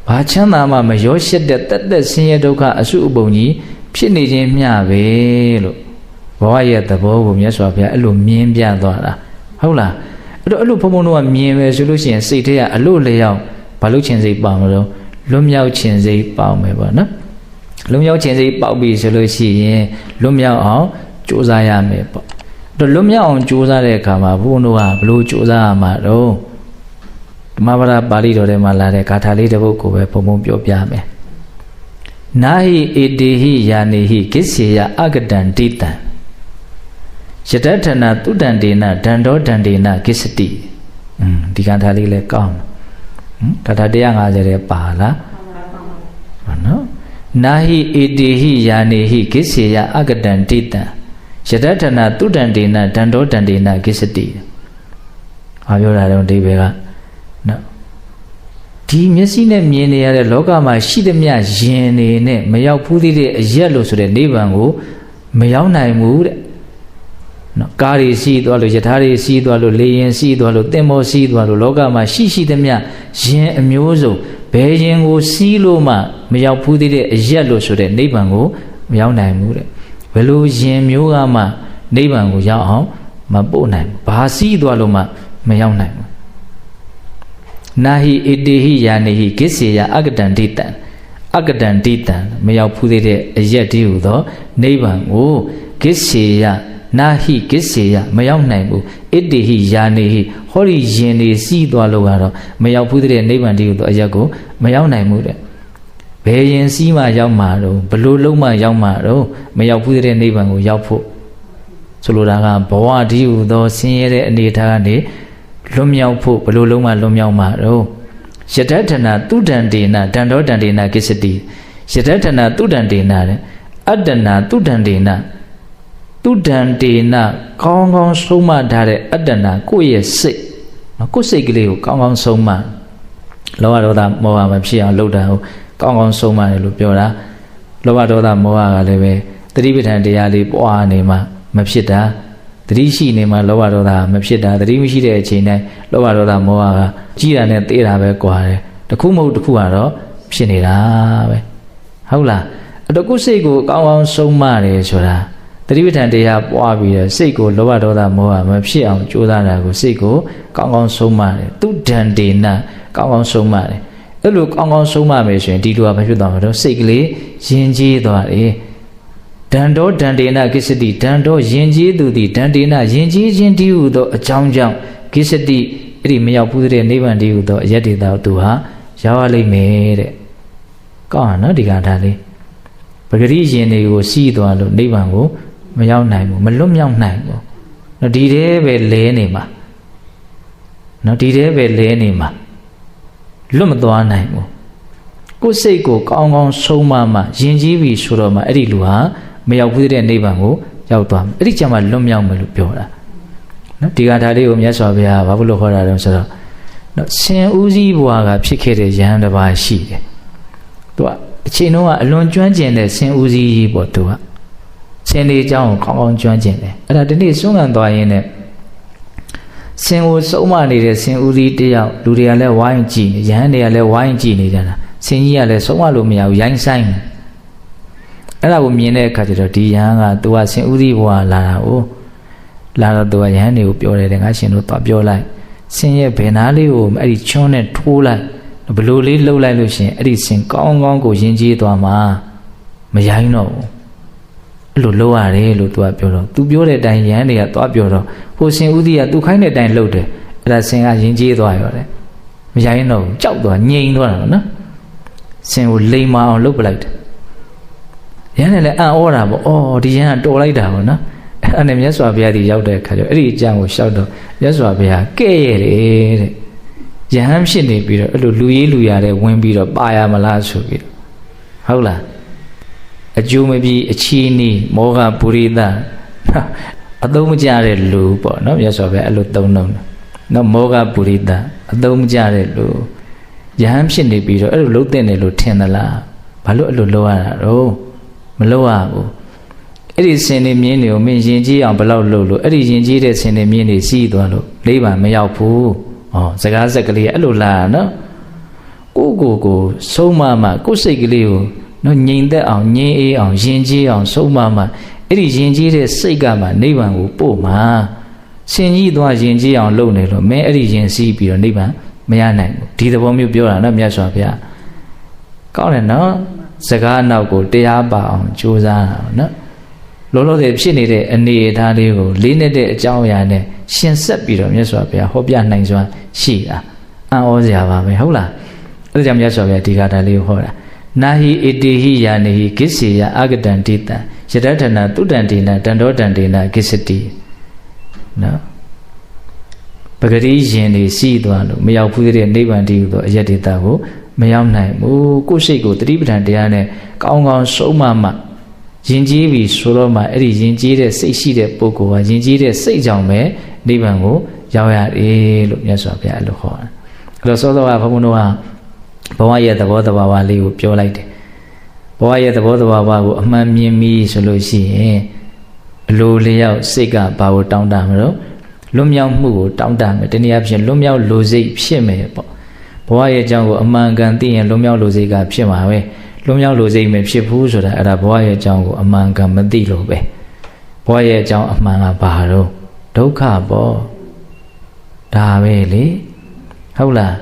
ဘာချမ်းသာမှမရောရှက်တဲ့တက်ဆင်းရဲဒုက္ခအစုအပုံကြီးဖြစ်နေခြင်းမျှပဲလို့ဘဝရဲ့သဘောကိုမြတ်စွာဘုရားအဲ့လိုမြင်ပြသွားတာဟုတ်လားအဲ့တော့အဲ့လိုဘုံဘုံတို့ကမြင်မယ်ဆိုလို့ရှိရင်စိတ်ထဲကအလို့လျောက်ဘာလို့ခြင်းစိတ်ပေါမလို့လွတ်မြောက်ခြင်းစိတ်ပေါမယ်ပေါ့နော်လွတ်မြောက်ခြင်းစိတ်ပေါပြီဆိုလို့ရှိရင်လွတ်မြောက်အောင်ကြိုးစားရမယ်ပေါ့တော့လွတ်မြောက်အောင်ကြိုးစားတဲ့အခါမှာဘုန်းတို့ကဘလို့ကြိုးစားရမှာတော့ဓမ္မပဒပါဠိတော်ထဲမှာလာတဲ့ဂါထာလေးတစ်ပုဒ်ကိုပဲဘုံဘုံပြောပြမယ်နာဟိဧတေဟိယာနေဟိကိစ္ဆေယအဂတံတိတံယတထနာတုတံဒေနဒန္တောဒန္ဒေနကိစ္စတိဒီဂါထာလေးလည်းကောင်းဂါထာ150ရဲ့ပါလားဟုတ်နော်နာဟိဧတေဟိယာနေဟိကိစ္ဆေယအဂတံတိတံယတထနာတုတံဒေနဒန္တောဒန္ဒေနကိစ္စတိဘာပြောတာလဲဒီဘက်ကနော်ဒီမျက်စိနဲ့မြင်နေရတဲ့လောကမှာရှိသမျှယင်နေနဲ့မရောက်ဘူးသေးတဲ့အရက်လို့ဆိုတဲ့နိဗ္ဗာန်ကိုမရောက်နိုင်ဘူးတဲ့နော်ကားတွေစီးသွားလို့ယထာတွေစီးသွားလို့လေရင်စီးသွားလို့သင်္ဘောစီးသွားလို့လောကမှာရှိသမျှယင်အမျိုးစုံဘယ်ယင်ကိုစီးလို့မှမရောက်ဘူးသေးတဲ့အရက်လို့ဆိုတဲ့နိဗ္ဗာန်ကိုမရောက်နိုင်ဘူးတဲ့ဘယ်လိုယင်မျိုးကမှနိဗ္ဗာန်ကိုရောက်အောင်မပို့နိုင်ဘူးဘာစီးသွားလို့မှမရောက်နိုင်ဘူးနာဟိဧတေဟိယာနေဟိကိစ္ဆေယအဂတံတိတံအဂတံတိတံမရောက်ဘူးသေးတဲ့အရက်တည်းဟူသောနိဗ္ဗာန်ကိုကိစ္ဆေယနာဟိကိစ္ဆေယမရောက်နိုင်ဘူးဧတေဟိယာနေဟိဟောဒီယင်နေစီးသွားလို့ကတော့မရောက်ဘူးတဲ့နိဗ္ဗာန်တည်းဟူသောအရက်ကိုမရောက်နိုင်ဘူးတဲ့ဘယ်ယင်စီးမှရောက်မှာတော့ဘလို့လုံးမှရောက်မှာတော့မရောက်ဘူးတဲ့နိဗ္ဗာန်ကိုရောက်ဖို့ဆိုလိုတာကဘဝတည်းဟူသောဆင်းရဲတဲ့အနေထားကနေလွတ်မြောက်ဖို့ဘလို့လုံးမှလွတ်မြောက်မှာတော့ယတထနာတုဒန္ဒေနဒန္တောဒန္ဒေနကိစ္စတိယတထနာတုဒန္ဒေနတဲ့အတ္တနာတုဒန္ဒေနတုဒန္ဒေနကောင်းကောင်းဆုံးမထားတဲ့အတ္တနာကိုယ့်ရဲ့စိတ်နော်ကိုယ့်စိတ်ကလေးကိုကောင်းကောင်းဆုံးမလောဘဒေါသမောဟမဖြစ်အောင်လုပ်တာကိုကောင်းကောင်းဆုံးမတယ်လို့ပြောတာလောဘဒေါသမောဟကလည်းပဲသတိပဋ္ဌာန်တရားလေးပွားနေမှမဖြစ်တာသတိရှိနေမှလောဘဒေါသမဖြစ်တာသတိမရှိတဲ့အချိန်တိုင်းလောဘဒေါသမောဟကကြီးတာနဲ့သေးတာပဲကွာတယ်တခုမဟုတ်တခုကတော့ဖြစ်နေတာပဲဟုတ်လားတခုစိတ်ကိုကောင်းကောင်းဆုံးမတယ်ဆိုတာသတိပဋ္ဌာန်တရားပွားပြီးတော့စိတ်ကိုလောဘဒေါသမောဟမဖြစ်အောင်ကြိုးစားတာကိုစိတ်ကိုကောင်းကောင်းဆုံးမတယ်သူဒန္ဒေနကောင်းကောင်းဆုံးမတယ်အဲ့လိုကောင်းကောင်းဆုံးမမယ်ဆိုရင်ဒီလိုကမဖြစ်သွားမှာတော့စိတ်ကလေးယဉ်ကျေးသွားတယ်ဒန္တောဒန္ဒေနကိစ္စတိဒန္တောယဉ်ကျေးသူသည်ဒန္ဒေနယဉ်ကျေးခြင်းတည်းဟူသောအကြောင်းကြောင့်ကိစ္စတိအဲ့ဒီမရောက်ဘူးတဲ့နိဗ္ဗာန်တည်းဟူသောအယတ္တိသာသူဟာရောက်ရလိမ့်မယ်တဲ့ကောင်းနော်ဒီကထာလေးပဂရိယင်တွေကိုစီးသွားလို့နိဗ္ဗာန်ကိုမရောက်နိုင်ဘူးမလွတ်မြောက်နိုင်ဘူးနော်ဒီတည်းပဲလဲနေမှာနော်ဒီတည်းပဲလဲနေမှာ လွတ်မသွားနိုင်ဘူးကိုယ်စိတ်ကိုကောင်းကောင်းဆုံးမမှယဉ်ကျေးပြီဆိုတော့မှအဲ့ဒီလူဟာမရောက်ဘူးတဲ့နိဗ္ဗာန်ကိုရောက်သွားမယ်အဲ့ဒီကျမှလွတ်မြောက်မယ်လို့ပြောတာနော်ဒီကထာလေးကိုမြတ်စွာဘုရားဘာလို့ခေါ်တာလဲဆိုတော့နော်ရှင်ဦးစီးဘွားကဖြစ်ခဲ့တဲ့ယဟန်တစ်ပါးရှိတယ်သူကအချိန်တုန်းကအလွန်ကျွမ်းကျင်တဲ့ရှင်ဦးစီးကြီးပေါ့သူကရှင်လေးအကြောင်းကိုကောင်းကောင်းကျွမ်းကျင်တယ်အဲ့ဒါဒီနေ့စွန့်ခံသွားရင်းနဲ့ရှင်ကိုစုံမနေတဲ့ရှင်ဦးစီးတယောက်လူတွေကလည်းဝိုင်းကြည့်နေယဟန်တွေကလည်းဝိုင်းကြည့်နေကြတာရှင်ကြီးကလည်းစုံမလို့မရဘူးရိုင်းဆိုင်အဲ့ဒါကိုမြင်တဲ့အခါကျတော့ဒီယဟန်ကသူကရှင်ဦးစီးဘွားလာတာကိုလာတော့သူကယဟန်တွေကိုပြောတယ်ငါရှင်တို့သွားပြောလိုက်ဆင်းရဲ့ဘယ်နာလေးကိုအဲ့ဒီချွန်းနဲ့ထိုးလိုက်ဘလို့လေးလှုပ်လိုက်လို့ရှင်အဲ့ဒီဆင်းကောင်းကောင်းကိုယဉ်ကျေးသွားမှာမရိုင်းတော့ဘူးအဲ့လိုလှုပ်ရတယ်လို့သူကပြောတော့သူပြောတဲ့အတိုင်းယဟန်တွေကသွားပြောတော့ဟိုဆင်းဦးသီးကသူခိုင်းတဲ့အတိုင်းလှုပ်တယ်အဲ့ဒါဆင်းကယဉ်ကျေးသွားရောတဲ့မရိုင်းတော့ဘူးကြောက်သွားငြိမ်သွားတာနော်ဆင်းကိုလိမ်မအောင်လှုပ်ပလိုက်တယ်ယဟန်လည်းအံ့ဩတာပေါ့အော်ဒီယဟန်တော်လိုက်တာပေါ့နော်အဲ့နဲ့မြတ်စွာဘုရားဒီရောက်တဲ့အခါကျတော့အဲ့ဒီအကြောင်းကိုရှောက်တော့မြတ်စွာဘုရားကဲ့ရဲ့တယ်တဲ့ယဟန်ဖြစ်နေပြီးတော့အဲ့လိုလူရေးလူရတဲ့ဝင်ပြီးတော့ပါရမလားဆိုပြီးဟုတ်လားအကျိုးမပြီးအချီးနီးမောဟပုရိသအသုံးမကျတဲ့လူပေါ့နော်မြတ်စွာဘုရားအဲ့လိုသုံးတော့နော်မောဟပုရိသအသုံးမကျတဲ့လူယဟန်ဖြစ်နေပြီးတော့အဲ့လိုလုံးတဲ့တယ်လို့ထင်သလားဘာလို့အဲ့လိုလုပ်ရတာတော့မလုပ်ရဘူးအဲ့ဒီစင်နေမြင်းတွေကိုမင်းယဉ်ကျေးအောင်ဘယ်လောက်လုပ်လို့အဲ့ဒီယဉ်ကျေးတဲ့စင်နေမြင်းတွေစီးသွားလို့လေးပါမရောက်ဘူးဟောစကားဆက်ကလေးအဲ့လိုလာနော်ကိုဆုံးမမှကိုယ်စိတ်ကလေးကိုနော်ငြိမ်သက်အောင်ငြိမ်အေးအောင်ယဉ်ကျေးအောင်ဆုံးမမှအဲ့ဒီယဉ်ကျေးတဲ့စိတ်ကမှနိဗ္ဗာန်ကိုပို့မှာစင်ကြီးသွားယဉ်ကျေးအောင်လုပ်နေလို့မင်းအဲ့ဒီယဉ်စီးပြီးတော့နိဗ္ဗာန်မရနိုင်ဘူးဒီသဘောမျိုးပြောတာနော်မြတ်စွာဘုရားကောင်းတယ်နော်စကားနောက်ကိုတရားပါအောင်ကြိုးစားတာနော်လောလောဆယ်ဖြစ်နေတဲ့အနေအထားလေးကိုလေးနဲ့တဲ့အကြောင်းအရာနဲ့ရှင်ဆက်ပြီးတော့မြတ်စွာဘုရားဟောပြနိုင်စွာရှိတာအံ့ဩစရာပါပဲဟုတ်လားအဲ့ဒါကြောင့်မြတ်စွာဘုရားဒီကထာလေးကိုဟောတာနာဟိဣတိဟိယာနေဟိကိစ္ဆေယအာဂတံတိတံယတထနာတုတံတေနတန္တောတံတေနကိစ္စတိနော်ပဂရိရင်တွေစီးသွားလို့မရောက်ဘူးတဲ့နိဗ္ဗာန်တည်းဟူသောအယတ္တိတကိုမရောက်နိုင်ဘူးကိုယ်စိတ်ကိုတတိပဋ္ဌာန်တရားနဲ့ကောင်းကောင်းဆုံးမယဉ်ကျေးပြီဆိုတော့မှအဲ့ဒီယဉ်ကျေးတဲ့စိတ်ရှိတဲ့ပုဂ္ဂိုလ်ဟာယဉ်ကျေးတဲ့စိတ်ကြောင့်ပဲနိဗ္ဗာန်ကိုရောက်ရတယ်လို့မြတ်စွာဘုရားအဲ့လိုဟောတာအဲ့တော့စောစောကဘုန်းဘုန်းတို့ကဘဝရဲ့သဘောတဘာဝလေးကိုပြောလိုက်တယ်ဘဝရဲ့သဘောတဘာဝကိုအမှန်မြင်ပြီဆိုလို့ရှိရင်အလိုလျောက်စိတ်ကဘာကိုတောင်းတမလို့လွတ်မြောက်မှုကိုတောင်းတမယ်တနည်းအားဖြင့်လွတ်မြောက်လိုစိတ်ဖြစ်မယ်ပေါ့ဘဝရဲ့အကြောင်းကိုအမှန်ကန်သိရင်လွတ်မြောက်လိုစိတ်ကဖြစ်မှာပဲလွတ်မြောက်လိုစိတ်မဖြစ်ဘူးဆိုတာအဲ့ဒါဘဝရဲ့အကြောင်းကိုအမှန်ကန်မသိလို့ပဲဘဝရဲ့အကြောင်းအမှန်ကဘာတော့ဒုက္ခပေါ့ဒါပဲလေဟုတ်လား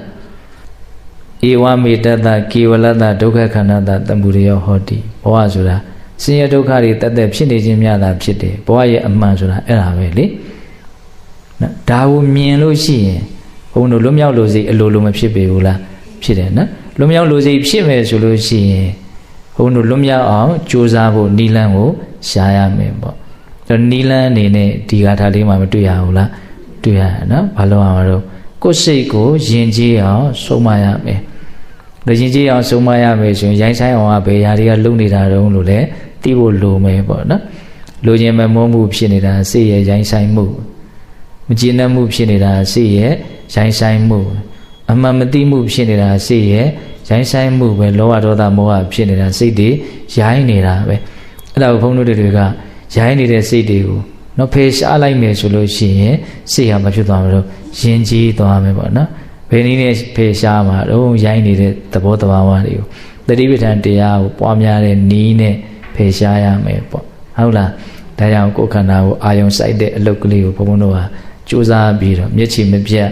ဧဝမေတ္တကေဝလတ္တဒုက္ခခန္ဓာတတမှုရယောဟောတိဘဝဆိုတာဆင်းရဲဒုက္ခတွေတသက်ဖြစ်နေခြင်းများတာဖြစ်တယ်ဘဝရဲ့အမှန်ဆိုတာအဲ့ဒါပဲလေနော်ဒါကိုမြင်လို့ရှိရင်ဘုန်းတို့လွတ်မြောက်လိုစိတ်အလိုလိုမဖြစ်ပေဘူးလားဖြစ်တယ်နော်လွတ်မြောက်လိုစိတ်ဖြစ်မယ်ဆိုလို့ရှိရင်ဘုန်းတို့လွတ်မြောက်အောင်ကြိုးစားဖို့နိလန်းကိုရှားရမယ်ပေါ့ဒါနိလန်းအနေနဲ့ဒီဂါထာလေးမှာမတွေ့ရဘူးလားတွေ့ရနော်ဘာလို့အောင်တော့ကိုယ်စိတ်ကိုယဉ်ကျေးအောင်ဆုံးမရမယ်ဒါယဉ်ကျေးအောင်ဆုံးမရမယ်ဆိုရင်ရိုင်းဆိုင်အောင်ကဘယ်ຢာတွေကလုံနေတာတုံးလို့လဲသိဖို့လိုမယ်ပေါ့နော်လိုချင်မမုန်းမှုဖြစ်နေတာစိတ်ရဲ့ရိုင်းဆိုင်မှုမကျေနပ်မှုဖြစ်နေတာစိတ်ရဲ့ရိုင်းဆိုင်မှုအမှန်မသိမှုဖြစ်နေတာစိတ်ရဲ့ရိုင်းဆိုင်မှုပဲလောဘဒေါသမောဟဖြစ်နေတာစိတ်တွေရိုင်းနေတာပဲအဲ့ဒါကိုဘုန်းတို့တွေကရိုင်းနေတဲ့စိတ်တွေကိုနော်ဖေရှားလိုက်မယ်ဆိုလို့ရှိရင်စိတ်ဟာမဖြစ်သွားမလို့ယဉ်ကျေးသွားမယ်ပေါ့နော်ဘယ်နည်းနဲ့ဖေရှားမှာတော့ရိုင်းနေတဲ့သဘောတဘာဝတွေကိုသတိပဋ္ဌာန်တရားကိုပွားများတဲ့နည်းနဲ့ဖေရှားရမယ်ပေါ့ဟုတ်လားဒါကြောင့်ကိုယ်ခန္ဓာကိုအာယုံစိုက်တဲ့အလုပ်ကလေးကိုဘုန်းဘုန်းတို့ဟာကြိုးစားပြီးတော့မျက်ခြေမပြတ်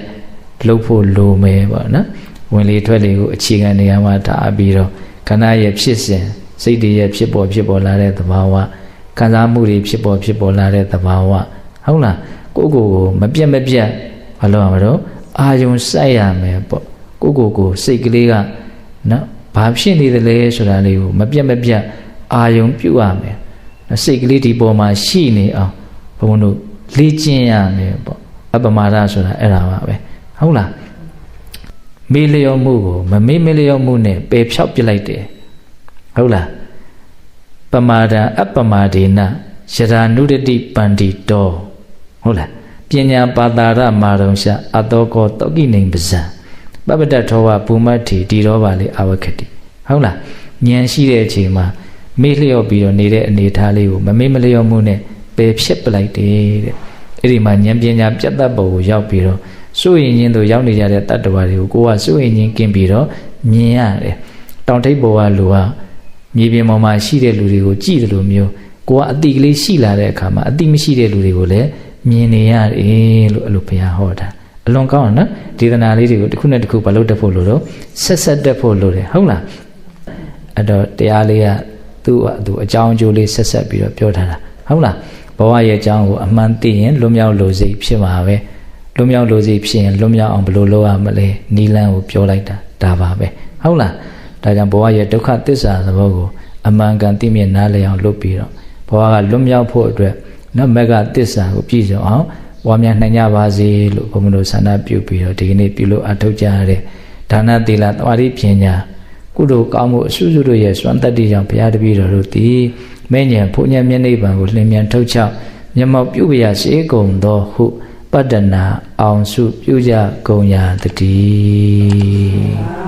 လှုပ်ဖို့လိုမယ်ပေါ့နော်ဝင်လေထွက်လေကိုအခြေခံနေရာမှာထားပြီးတော့ခန္ဓာရဲ့ဖြစ်စဉ်စိတ်တွေရဲ့ဖြစ်ပေါ်လာတဲ့သဘာဝခံစားမှုတွေဖြစ်ပေါ်လာတဲ့သဘာဝဟုတ်လားကိုမပြတ်ဘာလို့မလို့အာယုံစိုက်ရမယ်ပေါ့ကိုစိတ်ကလေးကနော်ဘာဖြစ်နေသလဲဆိုတာလေးကိုမပြတ်အာယုံပြုရမယ်စိတ်ကလေးဒီပေါ်မှာရှိနေအောင်ဘုံတို့လေ့ကျင့်ရမယ်ပေါ့အပ္ပမာဒဆိုတာအဲ့ဒါပါပဲဟုတ်လား မေးလျော်မှုကိုမမေးမလျော်မှုနဲ့ပယ်ဖြောက်ပြလိုက်တယ်ဟုတ်လားပမာဒံအပမာဒေနယရာနုဒတိပန္တိတောဟုတ်လားပညာပါတာရမာရုံရှအတောကောတောကိနေပဇံပပတ္ထောဝဘူမတ္ထိဒီရောပါလေအဝခတိဟုတ်လားဉာဏ်ရှိတဲ့အချိန်မှာမေ့လျော့ပြီးတော့နေတဲ့အနေထားလေးကိုမမေ့မလျော့မှုနဲ့ပယ်ဖြစ်ပလိုက်တယ်တဲ့အဲ့ဒီမှာဉာဏ်ပညာပြတ်တတ်ပုံကိုရောက်ပြီးတော့စိုးရင်ချင်းတို့ရောက်နေကြတဲ့တတ္တဝါတွေကိုကိုကစိုးရင်ချင်းကင်းပြီးတော့မြင်ရတယ်တောင်ထိပ်ပေါ်ကလူကမြေပြင်ပေါ်မှာရှိတဲ့လူတွေကိုကြည့်တယ်လို့မျိုးကိုကအတိကလေးရှိလာတဲ့အခါမှာအတိမရှိတဲ့လူတွေကိုလည်းမြင်နေရတယ်လို့အဲ့လိုဘုရားဟောတာအလွန်ကောင်းတယ်နော်ဒေသနာလေးတွေကိုတစ်ခုနဲ့တစ်ခုမလုပ်တတ်ဖို့လို့တော့ဆက်တတ်ဖို့လို့တယ်ဟုတ်လားအဲ့တော့တရားလေးကသူ့အကြောင်းအကျိုးလေးဆက်ပြီးတော့ပြောထားတာဟုတ်လားဘဝရဲ့အကြောင်းကိုအမှန်သိရင်လွတ်မြောက်လို့စိတ်ဖြစ်မှာပဲလွတ်မြောက်လို့စိတ်ဖြစ်ရင်လွတ်မြောက်အောင်ဘယ်လိုလုပ်ရမလဲနိလန်းကိုပြောလိုက်တာဒါပါပဲဟုတ်လားဒါကြောင့်ဘဝရဲ့ဒုက္ခသစ္စာသဘောကိုအမှန်ကန်သိမြင်နားလည်အောင်လုပ်ပြီးတော့ဘဝကလွတ်မြောက်ဖို့အတွက်နော်မဂ္ဂသစ္စာကိုပြည့်စုံအောင်ပွားများနိုင်ကြပါစေလို့ဘုံမလို့ဆန္ဒပြုပြီးတော့ဒီကနေ့ပြုလို့အထောက်ကြရတဲ့ဒါနသီလသမာဓိပညာကုသိုလ်ကောင်းမှုအစွတ်တို့ရဲ့စွမ်းတတ္တိကြောင့်ဘုရားတပည့်တော်တို့သည်မဲ့ဉဏ်ဘုညံမျက်နှိပ်ပံကိုလျင်မြန်ထုတ်ချမျက်မှောက်ပြုပြရစေကုန်သောဟုပတ္တနာအောင်စုပြုကြကုန်ရာတည်း